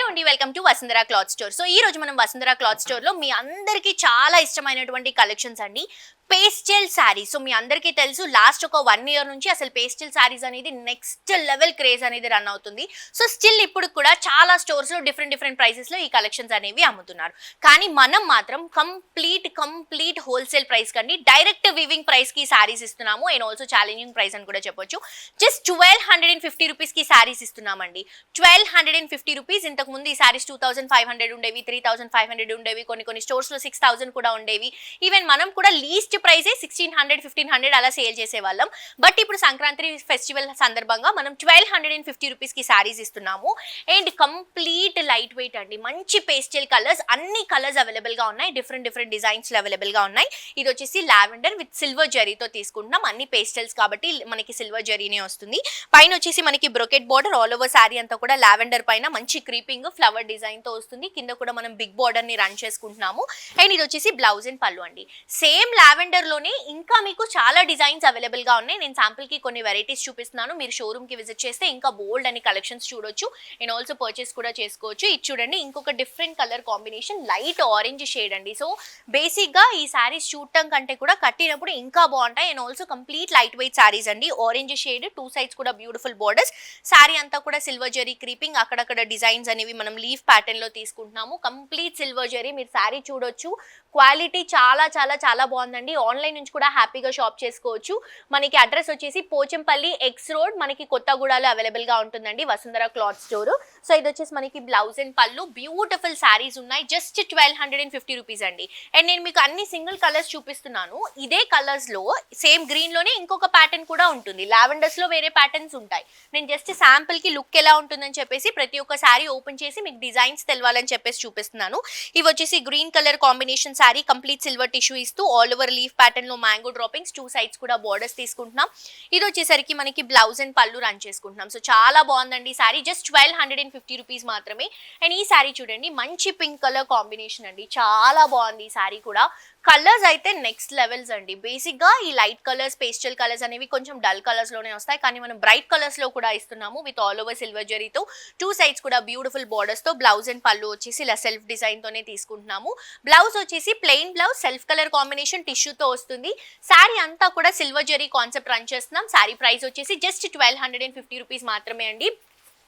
అండి, welcome to Vasundhara cloth store. So ఈ రోజు మనం వసుంధర క్లాత్ స్టోర్ లో మీ అందరికీ చాలా ఇష్టమైనటువంటి కలెక్షన్స్ అండి, పేస్టల్ శారీస్. సో మీ అందరికీ తెలుసు, లాస్ట్ ఒక 1 year నుంచి అసలు పేస్టల్ శారీస్ అనేది నెక్స్ట్ లెవెల్ క్రేజ్ అనేది రన్ అవుతుంది. సో స్టిల్ ఇప్పుడు కూడా చాలా స్టోర్స్ లో డిఫరెంట్ ప్రైసెస్ లో ఈ కలెక్షన్స్ అనేవి అమ్ముతున్నారు. కానీ మనం మాత్రం కంప్లీట్ హోల్సేల్ ప్రైస్ కండి, డైరెక్ట్ వివింగ్ ప్రైస్ కి శారీస్ ఇస్తున్నాము. అండ్ ఆల్సో ఛాలెంజింగ్ ప్రైస్ అని కూడా చెప్పొచ్చు. జస్ట్ 1250 రూపీస్ కి శారీస్ ఇస్తున్నామండి. 1250 రూపీస్. ఇంతకు ముందు ఈ శారీస్ 2500 ఉండేవి, 3500 ఉండేవి, కొన్ని స్టోర్స్ లో 6000 కూడా ఉండేవి. ఈవెన్ మనం కూడా లీస్ట్ ప్రైసే 1600-1500 అలా సేల్ చేసేవాళ్ళం. బట్ ఇప్పుడు సంక్రాంతి ఫెస్టివల్ సందర్భంగా మనం 1250 రూపీస్ కి శారీస్ ఇస్తున్నాము. అండ్ కంప్లీట్ లైట్ వెయిట్ అండి, మంచి పేస్టల్ కలర్స్, అన్ని కలర్స్ అవైలబుల్ గా ఉన్నాయి. డిఫరెంట్ డిజైన్స్ అవైలబుల్ గా ఉన్నాయి. ఇది వచ్చేసి లావెండర్ విత్ సిల్వర్ జరీతో తీసుకుంటున్నాం. అన్ని పేస్టల్స్ కాబట్టి మనకి సిల్వర్ జరీనే వస్తుంది. పైన వచ్చేసి మనకి brocade border, all over sari అంతా కూడా లావెండర్ పైన మంచి క్రీపింగ్ ఫ్లవర్ డిజైన్ తో వస్తుంది. కింద కూడా మనం బిగ్ బార్డర్ ని రన్ చేసుకుంటున్నాము. అండ్ ఇది వచ్చేసి బ్లౌజ్ అండ్ పళ్ళు అండి. సేమ్ లావెండర్ లోనే ఇంకా మీకు చాలా డిజైన్స్ అవైలబుల్ గా ఉన్నాయి. నేను శాంపుల్ కి కొన్ని వెరైటీస్ చూపిస్తున్నాను. మీరు షోరూమ్ కి విజిట్ చేస్తే ఇంకా బోల్డ్ అని కలెక్షన్స్ చూడొచ్చు. అండ్ ఆల్సో పర్చేస్ కూడా చేసుకోవచ్చు. ఇది చూడండి, ఇంకొక different colour combination, light orange shade అండి. సో బేసిక్ గా ఈ శారీస్ చూడటం కంటే కూడా కట్టినప్పుడు ఇంకా బాగుంటాయి. And also complete light weight saris అండి. ఆరెంజ్ షేడ్, 2 sides కూడా బ్యూటిఫుల్ బోర్డర్స్. శారీ అంతా కూడా సిల్వర్ జరీ క్రీపింగ్, అక్కడక్కడ డిజైన్స్ అనేవి మనం లీఫ్ ప్యాటర్న్ లో తీసుకుంటున్నాము. Complete silver zari. మీరు శారీ చూడొచ్చు, క్వాలిటీ చాలా బాగుందండి. ఆన్లైన్ నుంచి కూడా హ్యాపీగా షాప్ చేసుకోవచ్చు. మనకి అడ్రస్ వచ్చేసి పోచంపల్లి ఎక్స్ రోడ్, మనకి కొత్తగూడలో అవైలబుల్ గా ఉంటుందండి వసుంధర క్లాత్ స్టోర్. సో ఇది వచ్చేసి మనకి బ్లౌజ్ అండ్ పళ్ళు, బ్యూటిఫుల్ శారీస్ ఉన్నాయి. జస్ట్ 1250 రూపీస్ అండి. అండ్ నేను మీకు అన్ని సింగిల్ కలర్స్ చూపిస్తున్నాను. ఇదే కలర్స్ లో సేమ్ గ్రీన్ లోనే ఇంకొక ప్యాటర్న్ కూడా ఉంటుంది. లావెండర్స్ లో వేరే ప్యాటర్న్స్ ఉంటాయి. నేను జస్ట్ శాంపుల్ కి లుక్ ఎలా ఉంటుందని చెప్పేసి ప్రతి ఒక్క శారీ ఓపెన్ చేసి మీకు డిజైన్స్ తెలవాలని చెప్పేసి చూపిస్తున్నాను. ఇవి వచ్చేసి green colour combination sari, complete silver tissue ఇస్తూ ఆల్ ఓవర్ లీఫ్ ప్యాటర్న్ లో మ్యాంగో డ్రాపింగ్స్, 2 sides కూడా బోర్డర్స్ తీసుకుంటున్నాం. ఇది వచ్చేసరికి మనకి బ్లౌజ్ అండ్ పళ్ళు రన్ చేసుకుంటున్నాం. సో చాలా బాగుందండి శారీ. జస్ట్ 1250 రూపీస్ మాత్రమే. అండ్ ఈ శారీ చూడండి, మంచి పింక్ కలర్ కాంబినేషన్ అండి, చాలా బాగుంది ఈ శారీ కూడా. కలర్స్ అయితే నెక్స్ట్ లెవెల్స్ అండి. బేసిక్ గా ఈ లైట్ కలర్స్, పేస్టల్ కలర్స్ అనేవి కొంచెం డల్ కలర్స్ లోనే వస్తాయి, కానీ మనం బ్రైట్ కలర్స్ లో కూడా ఇస్తున్నాము విత్ ఆల్ ఓవర్ సిల్వర్ జరీతో. 2 sides కూడా బ్యూటిఫుల్ బోర్డర్స్ తో. బ్లౌజ్ అండ్ పళ్ళు వచ్చేసి ఇలా సెల్ఫ్ డిజైన్ తోనే తీసుకుంటున్నాము. బ్లౌజ్ వచ్చేసి plain blouse, self colour combination టిష్యూతో వస్తుంది. శారీ అంతా కూడా సిల్వర్ జరీ కాన్సెప్ట్ రన్ చేస్తున్నాం. శారీ ప్రైస్ వచ్చేసి జస్ట్ 1250 రూపీస్ మాత్రమే అండి.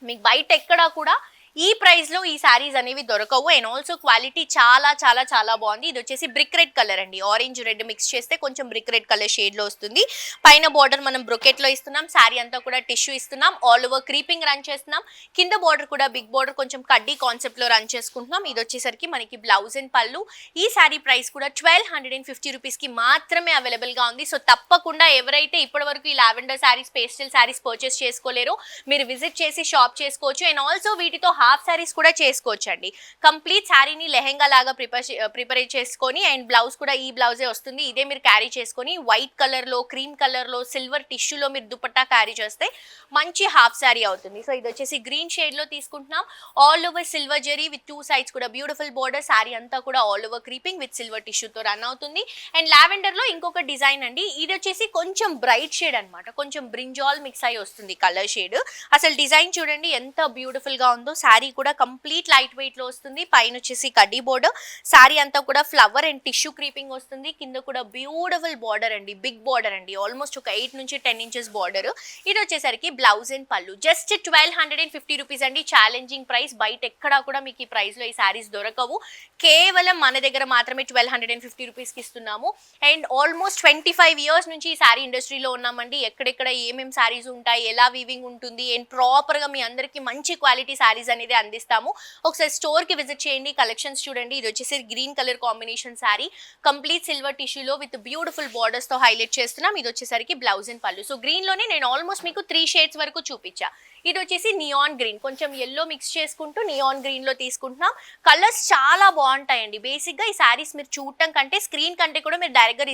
మీకు బయట ఎక్కడా కూడా ఈ ప్రైస్ లో ఈ శారీస్ అనేవి దొరకవు. అండ్ ఆల్సో క్వాలిటీ చాలా బాగుంది. ఇది వచ్చేసి బ్రిక్ రెడ్ కలర్ అండి, ఆరెంజ్ రెడ్ మిక్స్ చేస్తే కొంచెం బ్రిక్ రెడ్ కలర్ షేడ్ లో వస్తుంది. పైన బార్డర్ మనం బ్రొకెట్ లో ఇస్తున్నాం. శారీ అంతా కూడా టిష్యూ ఇస్తున్నాం. ఆల్ ఓవర్ క్రీపింగ్ రన్ చేస్తున్నాం. కింద బార్డర్ కూడా బిగ్ బార్డర్ కొంచెం కడ్డీ కాన్సెప్ట్ లో రన్ చేసుకుంటున్నాం. ఇది వచ్చేసరికి మనకి బ్లౌజ్ అండ్ పళ్ళు. ఈ శారీ ప్రైస్ కూడా 1250 రూపీస్ కి మాత్రమే అవైలబుల్ గా ఉంది. సో తప్పకుండా ఎవరైతే ఇప్పటి వరకు ఈ lavender saris, pastel saris purchase చేసుకోలేరో మీరు విజిట్ చేసి షాప్ చేసుకోవచ్చు. అండ్ ఆల్సో వీటితో హాఫ్ శారీస్ కూడా చేసుకోవచ్చు అండి. కంప్లీట్ శారీని లెహెంగా లాగా ప్రిపేర్ చేసుకొని, అండ్ బ్లౌజ్ కూడా ఈ బ్లౌజే వస్తుంది. ఇదే మీరు క్యారీ చేసుకొని వైట్ కలర్ లో, క్రీమ్ కలర్ లో, సిల్వర్ టిష్యూలో మీరు దుపట్టా క్యారీ చేస్తే మంచి హాఫ్ శారీ అవుతుంది. సో ఇది వచ్చేసి గ్రీన్ షేడ్ లో తీసుకుంటున్నాం. All over silver zari with 2 sides కూడా బ్యూటిఫుల్ బోర్డర్. శారీ అంతా కూడా all over creeping with silver టిష్యూతో రన్ అవుతుంది. అండ్ లావెండర్ లో ఇంకొక డిజైన్ అండి. ఇది వచ్చేసి కొంచెం బ్రైట్ షేడ్ అనమాట, కొంచెం బ్రింజాల్ మిక్స్ అయి వస్తుంది కలర్ షేడ్. అసలు డిజైన్ చూడండి ఎంత బ్యూటిఫుల్ గా ఉందో. శారీ కూడా కంప్లీట్ లైట్ వెయిట్ లో వస్తుంది. పైన వచ్చేసి కడ్డీ బోర్డర్. శారీ అంతా కూడా ఫ్లవర్ అండ్ టిష్యూ క్రీపింగ్ వస్తుంది. కింద కూడా బ్యూటిఫుల్ బార్డర్ అండి, బిగ్ బార్డర్ అండి, ఆల్మోస్ట్ ఒక 8 నుంచి 10 inches బార్డర్. ఇది వచ్చేసరికి బ్లౌజ్ అండ్ పళ్ళు. జస్ట్ 1250 రూపీస్ అండి. Challenging price. బయట ఎక్కడా కూడా మీకు ఈ ప్రైస్ లో ఈ శారీస్ దొరకవు. కేవలం మన దగ్గర మాత్రమే 1250 రూపీస్ కి ఇస్తున్నాము. అండ్ ఆల్మోస్ట్ 25 years నుంచి ఈ శారీ ఇండస్ట్రీలో ఉన్నామండి. ఎక్కడెక్కడ ఏమేమి శారీస్ ఉంటాయి, ఎలా వీవింగ్ ఉంటుంది, అండ్ ప్రాపర్ గా మీ అందరికి మంచి క్వాలిటీ శారీస్ అనేది అందిస్తాము. ఒకసారి స్టోర్ కి విజిట్ చేయండి. కలెక్షన్స్ చూడండి. ఇది వచ్చేసి green colour combination sari, complete silver టిష్యూలో విత్ బ్యూటిఫుల్ బార్డర్స్ తో హైలైట్ చేస్తున్నాం. ఇది వచ్చేసరికి బ్లౌజ్ అండ్ పళ్ళు. సో గ్రీన్ లోనే నేను ఆల్మోస్ట్ మీకు 3 shades వరకు చూపించా. ఇది వచ్చేసి నియాన్ గ్రీన్, కొంచెం ఎల్లో మిక్స్ చేసుకుంటూ నియాన్ గ్రీన్ లో తీసుకుంటున్నాం. కలర్స్ చాలా బాగుంటాయండి. బేసిక్ గా ఈ శారీస్ మీరు చూడటం కంటే, స్క్రీన్ కంటే కూడా మీరు డైరెక్ట్ గా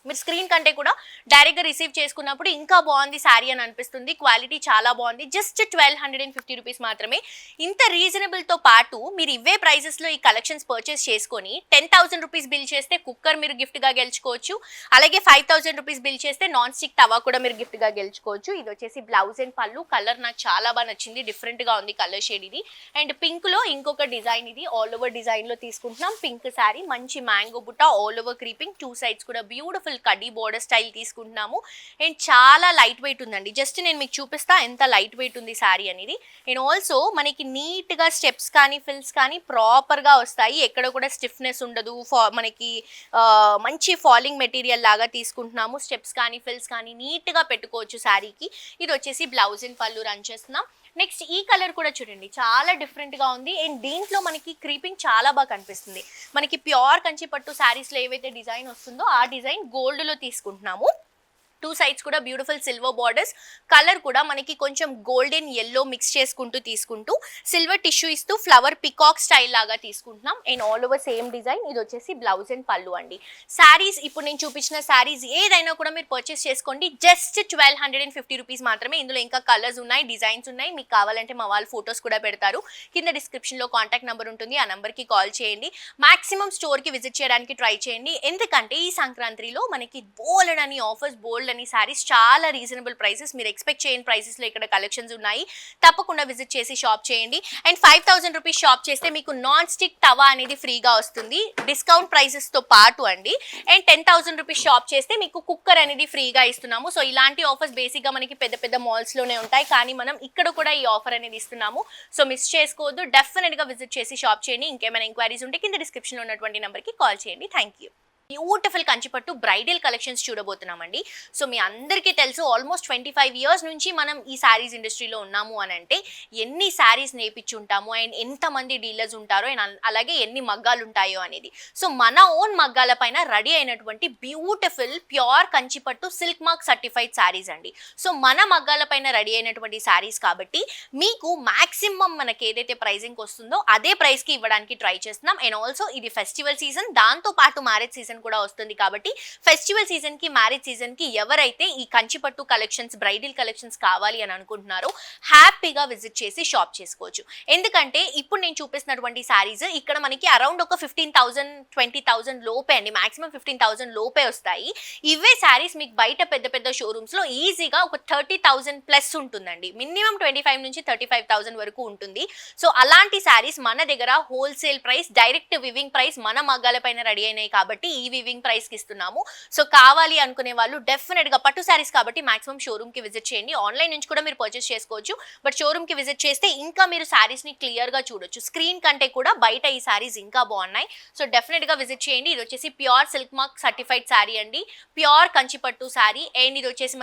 మీరు స్క్రీన్ కంటే కూడా డైరెక్ట్గా రిసీవ్ చేసుకున్నప్పుడు ఇంకా బాగుంది శారీ అని అనిపిస్తుంది. క్వాలిటీ చాలా బాగుంది. జస్ట్ 1250 రూపీస్ మాత్రమే. ఇంత రీజనబుల్తో పాటు మీరు ఇవే ప్రైజెస్లో ఈ కలెక్షన్స్ పర్చేస్ చేసుకొని 10,000 రూపీస్ బిల్ చేస్తే కుక్కర్ మీరు గిఫ్ట్గా గెలుచుకోవచ్చు. అలాగే 5,000 రూపీస్ బిల్ చేస్తే నాన్ స్టిక్ తవా కూడా మీరు గిఫ్ట్గా గెలుచుకోవచ్చు. ఇది వచ్చేసి బ్లౌజ్ అండ్ పళ్ళు. కలర్ నాకు చాలా బాగా నచ్చింది. డిఫరెంట్గా ఉంది కలర్ షేడ్ ఇది. అండ్ పింక్లో ఇంకొక డిజైన్, ఇది ఆల్ ఓవర్ డిజైన్లో తీసుకుంటున్నాం. పింక్ శారీ, మంచి మ్యాంగో బుట్ట, ఆల్ ఓవర్ క్రీపింగ్, 2 సైడ్స్ కూడా బ్యూటిఫుల్ కడ్డీ బోర్డర్ స్టైల్ తీసుకుంటున్నాము. అండ్ చాలా లైట్ వెయిట్ ఉందండి. జస్ట్ నేను మీకు చూపిస్తా ఎంత లైట్ వెయిట్ ఉంది శారీ అనేది. అండ్ ఆల్సో మనకి నీట్గా స్టెప్స్ కానీ ఫిల్స్ కానీ ప్రాపర్గా వస్తాయి. ఎక్కడ కూడా స్టిఫ్నెస్ ఉండదు. మనకి మంచి ఫాలింగ్ మెటీరియల్ లాగా తీసుకుంటున్నాము. స్టెప్స్ కానీ ఫిల్స్ కానీ నీట్గా పెట్టుకోవచ్చు శారీకి. ఇది వచ్చేసి బ్లౌజ్ అండ్ పళ్ళు రన్ చేస్తున్నాం. నెక్స్ట్ ఈ కలర్ కూడా చూడండి, చాలా డిఫరెంట్గా ఉంది. అండ్ దీంట్లో మనకి క్రీపింగ్ చాలా బాగా కనిపిస్తుంది. మనకి ప్యూర్ కంచి పట్టు శారీస్లో ఏవైతే డిజైన్ వస్తుందో ఆ డిజైన్ గోల్డ్లో తీసుకుంటున్నాము. 2 సైడ్స్ కూడా బ్యూటిఫుల్ సిల్వర్ బార్డర్స్. కలర్ కూడా మనకి కొంచెం గోల్డెన్ ఎల్లో మిక్స్ చేసుకుంటూ తీసుకుంటూ సిల్వర్ టిష్యూ ఇస్తూ ఫ్లవర్ పికాక్ స్టైల్ లాగా తీసుకుంటున్నాం. And all over same design. ఇది వచ్చేసి బ్లౌజ్ అండ్ పళ్ళు అండి. శారీస్ ఇప్పుడు నేను చూపించిన శారీస్ ఏదైనా కూడా మీరు పర్చేస్ చేసుకోండి. జస్ట్ 1250 రూపీస్ మాత్రమే. ఇందులో ఇంకా కలర్స్ ఉన్నాయి, డిజైన్స్ ఉన్నాయి. మీకు కావాలంటే మా వాళ్ళు ఫొటోస్ కూడా పెడతారు. కింద డిస్క్రిప్షన్లో కాంటాక్ట్ నెంబర్ ఉంటుంది. ఆ నెంబర్కి కాల్ చేయండి. మాక్సిమం స్టోర్కి విజిట్ చేయడానికి ట్రై చేయండి. ఎందుకంటే ఈ సంక్రాంతిలో మనకి బోల్డ్ అని ఆఫర్స్, బోల్డ్ అని సారీస్, చాలా రీజనబుల్ ప్రైసెస్, మీరు ఎక్స్పెక్ట్ చేయని ప్రైసెస్లో ఇక్కడ కలెక్షన్స్ ఉన్నాయి. తప్పకుండా విజిట్ చేసి షాప్ చేయండి. అండ్ 5,000 రూపీస్ షాప్ చేస్తే మీకు నాన్ స్టిక్ తవా అనేది ఫ్రీగా వస్తుంది డిస్కౌంట్ ప్రైసెస్తో పాటు అండి. అండ్ 10,000 రూపీస్ షాప్ చేస్తే మీకు కుక్కర్ అనేది ఫ్రీగా ఇస్తున్నాము. సో ఇలాంటి ఆఫర్స్ బేసిక్గా మనకి పెద్ద పెద్ద మాల్స్లోనే ఉంటాయి, కానీ మనం ఇక్కడ కూడా ఈ ఆఫర్ అనేది ఇస్తున్నాము. సో మిస్ చేసుకోవద్దు. డెఫినెట్గా విజిట్ చేసి షాప్ చేయండి. ఇంకేమైనా ఎంక్వైరీస్ ఉంటే కింద డిస్క్రిప్షన్లో ఉన్నటువంటి నెంబర్కి కాల్ చేయండి. Thank you. బ్యూటిఫుల్ కంచిపట్టు బ్రైడల్ కలెక్షన్స్ చూడబోతున్నామండి. సో మీ అందరికీ తెలుసు, ఆల్మోస్ట్ 25 ఇయర్స్ నుంచి మనం ఈ శారీస్ ఇండస్ట్రీలో ఉన్నాము అని అంటే ఎన్ని శారీస్ నేర్పించి ఉంటాము అండ్ ఎంతమంది డీలర్స్ ఉంటారో అండ్ అలాగే ఎన్ని మగ్గాలు ఉంటాయో అనేది. సో మన ఓన్ మగ్గాల పైన రెడీ అయినటువంటి బ్యూటిఫుల్ ప్యూర్ కంచిపట్టు సిల్క్ మార్క్ సర్టిఫైడ్ శారీస్ అండి. సో మన మగ్గాల పైన రెడీ అయినటువంటి శారీస్ కాబట్టి మీకు మాక్సిమం మనకి ఏదైతే ప్రైజింగ్ వస్తుందో అదే ప్రైస్కి ఇవ్వడానికి ట్రై చేస్తున్నాం. అండ్ ఆల్సో ఇది ఫెస్టివల్ సీజన్, దాంతో పాటు మ్యారేజ్ సీజన్ కూడా వస్తుంది కాబట్టి ఫెస్టివల్ సీజన్ కి, మ్యారేజ్ సీజన్ కి ఎవరైతే ఈ కంచిపట్టు కలెక్షన్స్, బ్రైడల్ కలెక్షన్స్ కావాలి అని అనుకుంటున్నారో హ్యాపీగా విజిట్ చేసి షాప్ చేసుకోవచ్చు. ఎందుకంటే ఇప్పుడు నేను చూపిస్తున్నటువంటి శారీస్ ఇక్కడ మనకి అరౌండ్ ఒక 15,000 20,000 లోపే అండి. మాక్సిమం 15,000 లోపే వస్తాయి. ఇవే శారీస్ మీకు బయట పెద్ద పెద్ద షోరూమ్స్ లో ఈజీగా ఒక 30,000 ప్లస్ ఉంటుందండి. మినిమం 25 నుంచి 35,000 వరకు ఉంటుంది. సో అలాంటి శారీస్ మన దగ్గర wholesale price, direct weaving price, మన మగ్గాల పైన రెడీ అయినాయి కాబట్టి ఈ వివింగ్ ప్రైస్ కి ఇస్తున్నాము. సో కావాలి అనుకునే వాళ్ళు డెఫినెట్ గా, పట్టు శారీస్ కాబట్టి మాక్సిమం షోరూమ్ కి విజిట్ చేయండి. ఆన్లైన్ నుంచి కూడా మీరు పర్చేస్ చేసుకోవచ్చు, బట్ షోరూమ్ కి విజిట్ చేస్తే ఇంకా మీరు శారీస్ ని క్లియర్ గా చూడొచ్చు. స్క్రీన్ కంటే కూడా బయట ఈ శారీస్ ఇంకా బాగున్నాయి. సో డెఫినెట్ గా విజిట్ చేయండి. ఇది వచ్చేసి pure silk mark certified sari అండి, ప్యూర్ కంచిపట్టు శారీ. అండ్ ఇది వచ్చేసి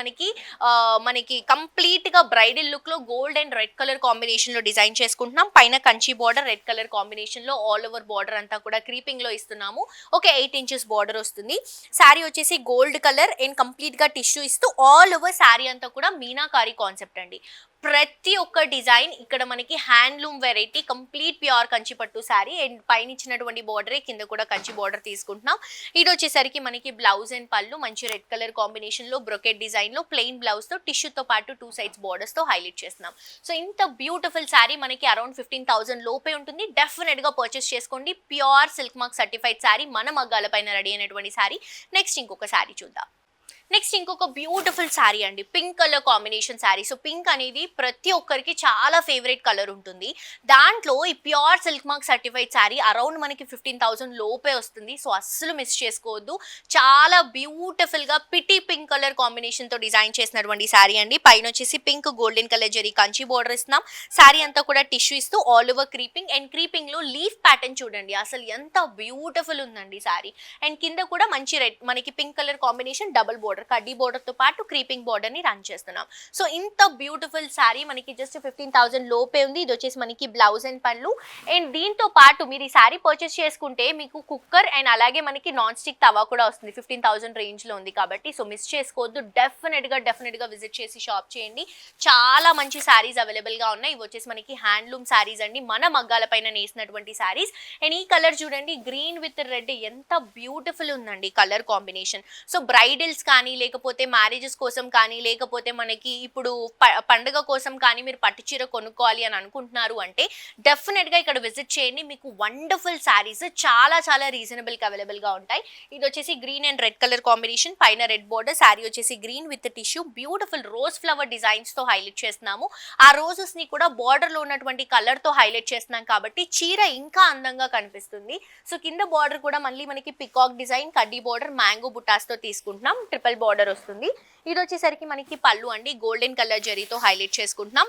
మనకి కంప్లీట్ గా బ్రైడల్ లుక్ లో gold and red colour combination లో డిజైన్ చేసుకుంటున్నాం. పైన Kanchi border red colour combination లో ఆల్ ఓవర్ బార్డర్ అంతా కూడా క్రీపింగ్ లో ఇస్తున్నాము. ఓకే, 8 ఇంచెస్ బార్డర్ వస్తుంది. శారీ వచ్చేసి గోల్డ్ కలర్ అండ్ కంప్లీట్ గా టిష్యూ ఇస్తూ ఆల్ ఓవర్ శారీ అంతా కూడా మీనాకారి కాన్సెప్ట్ అండి. ప్రతి ఒక్క డిజైన్ ఇక్కడ మనకి handloom variety, complete pure Kanchi పట్టు శారీ. అండ్ పైన ఇచ్చినటువంటి బార్డరే, కింద కూడా కంచి బార్డర్ తీసుకుంటున్నాం. ఇది వచ్చేసరికి మనకి బ్లౌజ్ అండ్ పళ్ళు మంచి రెడ్ కలర్ కాంబినేషన్ లో బ్రొకెట్ డిజైన్ లో ప్లెయిన్ బ్లౌజ్ తో టిష్యూతో పాటు 2 సైడ్స్ బార్డర్స్ తో హైలైట్ చేస్తున్నాం. సో ఇంత బ్యూటిఫుల్ శారీ మనకి అరౌండ్ 15,000 లోపే ఉంటుంది. డెఫినెట్ గా పర్చేస్ చేసుకోండి. Pure silk mark certified sari, మన మగ్గాల పైన రెడీ అయినటువంటి శారీ. నెక్స్ట్ ఇంకొక శారీ చూద్దాం. నెక్స్ట్ ఇంకొక బ్యూటిఫుల్ శారీ అండి, pink colour combination sari. So pink అనేది ప్రతి ఒక్కరికి చాలా ఫేవరెట్ కలర్ ఉంటుంది. దాంట్లో ఈ pure silk mark certified sari around మనకి 15,000 లోపే వస్తుంది. సో అస్సలు మిస్ చేసుకోవద్దు. చాలా బ్యూటిఫుల్ గా పిటి పింక్ కలర్ కాంబినేషన్ తో డిజైన్ చేసినటువంటి శారీ అండి. పైన వచ్చేసి pink golden colour zari Kanchi border ఇస్తున్నాం. శారీ అంతా కూడా టిష్యూ ఇస్తూ all over creeping. And creeping లో లీఫ్ ప్యాటర్న్ చూడండి, అసలు ఎంత బ్యూటిఫుల్ ఉందండి శారీ. అండ్ కింద కూడా మంచి రెడ్, మనకి pink colour combination double border కడ్డీ బోర్డర్ తో పాటు క్రీపింగ్ బోర్డర్ ని రన్ చేస్తున్నాం. సో ఇంత బ్యూటిఫుల్ శారీ మనకి జస్ట్ 15,000 లోపే ఉంది. ఇది వచ్చేసి మనకి బ్లౌజ్ అండ్ పళ్ళు. అండ్ దీంతో పాటు మీరు ఈ శారీ పర్చేస్ చేసుకుంటే మీకు కుక్కర్ అండ్ అలాగే మనకి నాన్ స్టిక్ తవా కూడా వస్తుంది. 15,000 రేంజ్ లో ఉంది కాబట్టి సో మిస్ చేసుకోవద్దు. డెఫినెట్ గా విజిట్ చేసి షాప్ చేయండి. చాలా మంచి శారీస్ అవైలబుల్ గా ఉన్నాయి. ఇవి వచ్చేసి మనకి హ్యాండ్లూమ్ శారీస్ అండి, మన మగ్గాల పైన నేసినటువంటి శారీస్. అండ్ ఈ కలర్ చూడండి, గ్రీన్ విత్ రెడ్ ఎంత బ్యూటిఫుల్ ఉందండి కలర్ కాంబినేషన్. సో బ్రైడల్స్ కానీ లేకపోతే మ్యారేజెస్ కోసం కానీ లేకపోతే మనకి ఇప్పుడు పండుగ కోసం కానీ మీరు పట్టు చీర కొనుక్కోవాలి అని అనుకుంటున్నారు అంటే డెఫినెట్ గా ఇక్కడ విజిట్ చేయండి. మీకు వండర్ఫుల్ శారీస్ చాలా చాలా రీజనబుల్ గా అవైలబుల్ గా ఉంటాయి. ఇది వచ్చేసి green and red colour combination, పైన రెడ్ బోర్డర్. శారీ వచ్చేసి green with tissue, beautiful rose flower designs తో హైలైట్ చేస్తున్నాము. ఆ రోజెస్ ని కూడా బోర్డర్ లో ఉన్నటువంటి కలర్ తో హైలైట్ చేస్తున్నాం కాబట్టి చీర ఇంకా అందంగా కనిపిస్తుంది. సో కింద బోర్డర్ కూడా మళ్ళీ మనకి పికాక్ డిజైన్, కడ్డీ బోర్డర్, మ్యాంగో బుటాస్ తో తీసుకుంటున్నాం. ట్రిపుల్ బోర్డర్ వస్తుంది. ఇది వచ్చేసరికి మనకి పళ్ళు అండి, గోల్డెన్ కలర్ జరీతో హైలైట్ చేసుకుంటున్నాం.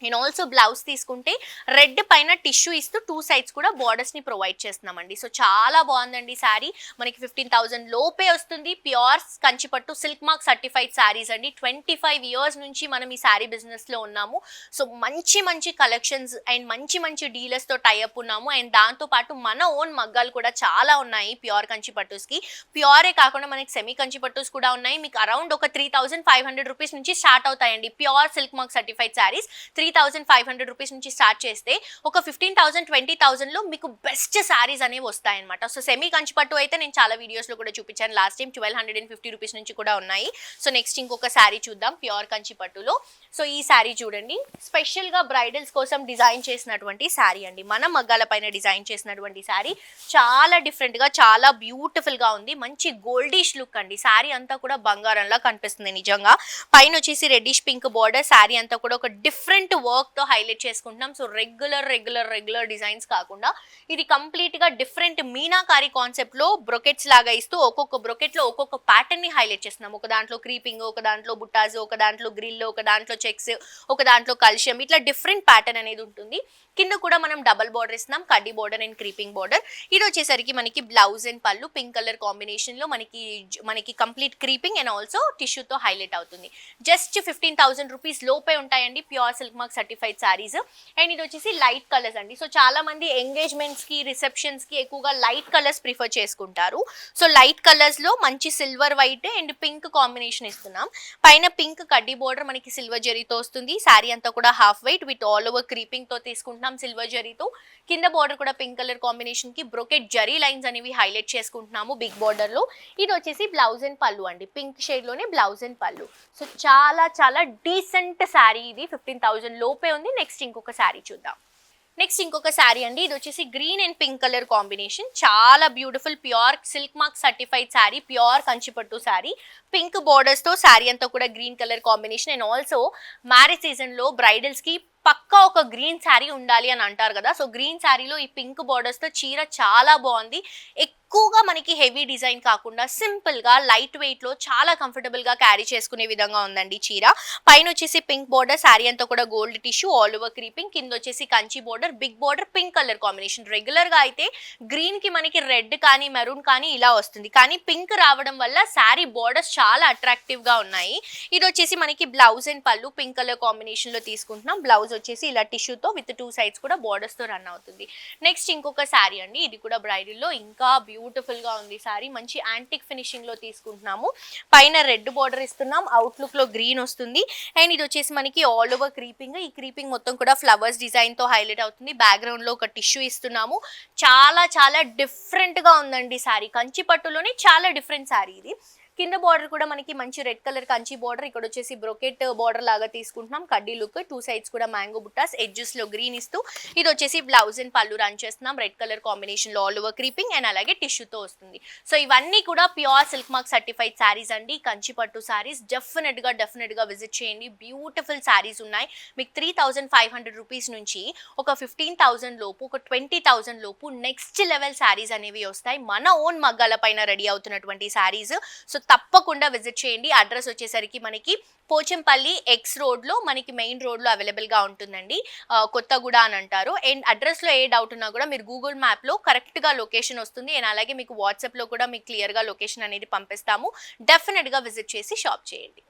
అండ్ ఆల్సో బ్లౌజ్ తీసుకుంటే రెడ్ పైన టిష్యూ ఇస్తూ 2 సైడ్స్ కూడా బార్డర్స్ ని ప్రొవైడ్ చేస్తున్నామండి. సో చాలా బాగుందండి శారీ. మనకి 15,000 లోపే వస్తుంది. ప్యూర్ కంచిపట్టు సిల్క్ మార్క్ సర్టిఫైడ్ శారీస్ అండి. 25 ఇయర్స్ నుంచి మనం ఈ శారీ బిజినెస్ లో ఉన్నాము. సో మంచి కలెక్షన్స్ అండ్ మంచి డీలర్స్ తో టైఅప్ ఉన్నాము. అండ్ దాంతో పాటు మన ఓన్ మగ్గాలు కూడా చాలా ఉన్నాయి ప్యూర్ కంచిపట్టుస్ కి. ప్యూరే కాకుండా మనకి సెమీ కంచిపట్టుస్ కూడా ఉన్నాయి. మీకు అరౌండ్ ఒక 3,500 రూపీస్ నుంచి స్టార్ట్ అవుతాయండి pure silk mark certified saris. 3,500 rupees నుంచి స్టార్ట్ చేస్తే ఒక 15,000 20,000 లో మీకు బెస్ట్ శారీస్ అనేవి వస్తాయన్నమాట. సో సెమీ కంచిపట్టు అయితే నేను చాలా వీడియోస్ లో కూడా చూపించాను లాస్ట్ టైం. 1,250 రూపీస్ నుంచి కూడా ఉన్నాయి. సో నెక్స్ట్ ఇంకొక శారీ చూద్దాం ప్యూర్ కంచిపట్టులో. సో ఈ శారీ చూడండి, స్పెషల్ గా బ్రైడల్స్ కోసం డిజైన్ చేసినటువంటి శారీ అండి. మన మగ్గాల పైన డిజైన్ చేసినటువంటి శారీ. చాలా డిఫరెంట్ గా చాలా బ్యూటిఫుల్ గా ఉంది. మంచి గోల్డిష్ లుక్ అండి. శారీ అంతా కూడా బంగారంలా కనిపిస్తుంది నిజంగా. పైన వచ్చేసి రెడ్డిష్ పింక్ బోర్డర్. శారీ అంతా కూడా ఒక డిఫరెంట్ వర్క్ తో హైలైట్ చేసుకుంటున్నాం. సో రెగ్యులర్ డిజైన్స్ కాకుండా ఇది కంప్లీట్ గా డిఫరెంట్ మీనాకారి కాన్సెప్ట్ లో బ్రొకెట్స్ లాగా ఇస్తూ ఒక్కొక్క బ్రొకెట్ లో ఒక్కొక్క ప్యాటర్న్ ని హైలైట్ చేస్తున్నాం. ఒక దాంట్లో క్రీపింగ్, ఒక దాంట్లో బుట్టాజ్, ఒక దాంట్లో గ్రిల్, ఒక దాంట్లో చెక్స్, ఒక దాంట్లో కల్షియం, ఇట్లా డిఫరెంట్ ప్యాటర్న్ అనేది ఉంటుంది. కింద కూడా మనం డబుల్ బోర్డర్ ఇస్తున్నాం, కడ్డీ బోర్డర్ అండ్ క్రీపింగ్ బోర్డర్. ఇది వచ్చేసరికి మనకి బ్లౌజ్ అండ్ పళ్ళు పింక్ కలర్ కాంబినేషన్ లో మనకి complete creeping and also tissue తో హైలైట్ అవుతుంది. జస్ట్ 15,000 రూపీస్ లోపే ఉంటాయండి pure silk mark certified saris. And ఇది వచ్చేసి లైట్ కలర్స్ అండి. సో చాలా మంది ఎంగేజ్మెంట్స్ కి రిసెప్షన్స్ కి ఎక్కువగా లైట్ కలర్స్ ప్రిఫర్ చేసుకుంటారు. సో లైట్ కలర్స్ లో మంచి silver white and pink combination ఇస్తున్నాం. పైన పింక్ కడ్డీ బోర్డర్ మనకి సిల్వర్ జరీతో వస్తుంది. శారీ అంతా కూడా half white with all over creeping తో తీసుకుంటున్నాం సిల్వర్ జరీతో. కింద బోర్డర్ కూడా పింక్ కలర్ కాంబినేషన్ కి బ్రోకెట్ జరీ లైన్స్ అనేవి హైలైట్ చేసుకుంటున్నాము బిగ్ బోర్డర్ లో. ఇది వచ్చేసి బ్లౌజ్ అండ్ పళ్ళు అండి, పింక్ షేడ్ లోనే బ్లౌజ్ అండ్ పళ్ళు. సో చాలా డీసెంట్ శారీ ఇది. 15,000 లోపే ఉంది. నెక్స్ట్ ఇంకొక శారీ చూద్దాం. నెక్స్ట్ ఇంకొక శారీ అండి. ఇది వచ్చేసి green and pink colour combination. చాలా beautiful pure silk mark certified sari, pure కంచిపట్టు శారీ. పింక్ బోర్డర్స్ తో శారీ అంతా కూడా green colour combination. And also marriage season లో బ్రైడల్స్ కి పక్కా ఒక గ్రీన్ శారీ ఉండాలి అని అంటారు కదా. సో గ్రీన్ శారీలో ఈ పింక్ బోర్డర్స్ తో చీర చాలా బాగుంది. ఎక్కువగా మనకి హెవీ డిజైన్ కాకుండా సింపుల్ గా లైట్ వెయిట్ లో చాలా కంఫర్టబుల్ గా క్యారీ చేసుకునే విధంగా ఉందండి చీర. పైన వచ్చేసి పింక్ బోర్డర్, శారీ అంతా కూడా gold tissue, all over creeping. కింద వచ్చేసి Kanchi border, big border, pink colour combination. Regular గా అయితే గ్రీన్ కి మనకి రెడ్ కానీ మెరూన్ కానీ ఇలా వస్తుంది, కానీ పింక్ రావడం వల్ల శారీ బోర్డర్స్ చాలా అట్రాక్టివ్ గా ఉన్నాయి. ఇది వచ్చేసి మనకి బ్లౌజ్ అండ్ పళ్ళు పింక్ కలర్ కాంబినేషన్ లో తీసుకుంటున్నాం. బ్లౌజ్ వచ్చేసి ఇలా టిష్యూతో విత్ 2 సైడ్స్ కూడా బోర్డర్స్ తో రన్ అవుతుంది. నెక్స్ట్ ఇంకొక శారీ అండి. ఇది కూడా బ్రైడల్ లో ఇంకా బ్యూటిఫుల్ గా ఉంది శారీ. మంచి యాంటిక్ ఫినిషింగ్ లో తీసుకుంటున్నాము. పైన రెడ్ బోర్డర్ ఇస్తున్నాం, అవుట్లుక్ లో గ్రీన్ వస్తుంది. అండ్ ఇది వచ్చేసి మనకి ఆల్ ఓవర్ క్రీపింగ్. ఈ క్రీపింగ్ మొత్తం కూడా ఫ్లవర్స్ డిజైన్ తో హైలైట్ అవుతుంది. బ్యాక్గ్రౌండ్ లో ఒక టిష్యూ ఇస్తున్నాము. చాలా డిఫరెంట్ గా ఉందండి శారీ. కంచి పట్టులోనే చాలా డిఫరెంట్ శారీ ఇది. కింద బార్డర్ కూడా మనకి మంచి రెడ్ కలర్ కంచి బార్డర్. ఇక్కడ వచ్చేసి బ్రోకెట్ బార్డర్ లాగా తీసుకుంటున్నాం. కడ్డీ లుక్, 2 సైడ్స్ కూడా మ్యాంగో బుట్టాస్, ఎడ్జెస్ లో గ్రీన్ ఇస్తూ. ఇది వచ్చేసి బ్లౌజ్ అండ్ పళ్ళు రన్ చేస్తున్నాం. రెడ్ కలర్ కాంబినేషన్ లో ఆల్ ఓవర్ క్రీపింగ్ అండ్ అలాగే టిష్యూతో వస్తుంది. సో ఇవన్నీ కూడా pure silk mark certified saris అండి, కంచి పట్టు శారీస్. డెఫినెట్ గా విజిట్ చేయండి. బ్యూటిఫుల్ శారీస్ ఉన్నాయి. మీకు 3,500 రూపీస్ నుంచి ఒక 15,000 లోపు, ఒక 20,000 లోపు నెక్స్ట్ లెవెల్ శారీస్ అనేవి వస్తాయి. మన ఓన్ మగ్గాల పైన రెడీ అవుతున్నటువంటి శారీస్. సో తప్పకుండా విజిట్ చేయండి. అడ్రస్ వచ్చేసరికి మనకి పోచంపల్లి ఎక్స్ రోడ్లో మనకి మెయిన్ రోడ్లో అవైలబుల్గా ఉంటుందండి. కొత్తగూడ అని అంటారు. అండ్ అడ్రస్లో ఏ డౌట్ ఉన్నా కూడా మీరు గూగుల్ మ్యాప్లో కరెక్ట్గా లొకేషన్ వస్తుంది. అండ్ అలాగే మీకు వాట్సాప్లో కూడా మీకు క్లియర్గా లొకేషన్ అనేది పంపిస్తాము. డెఫినెట్గా విజిట్ చేసి షాప్ చేయండి.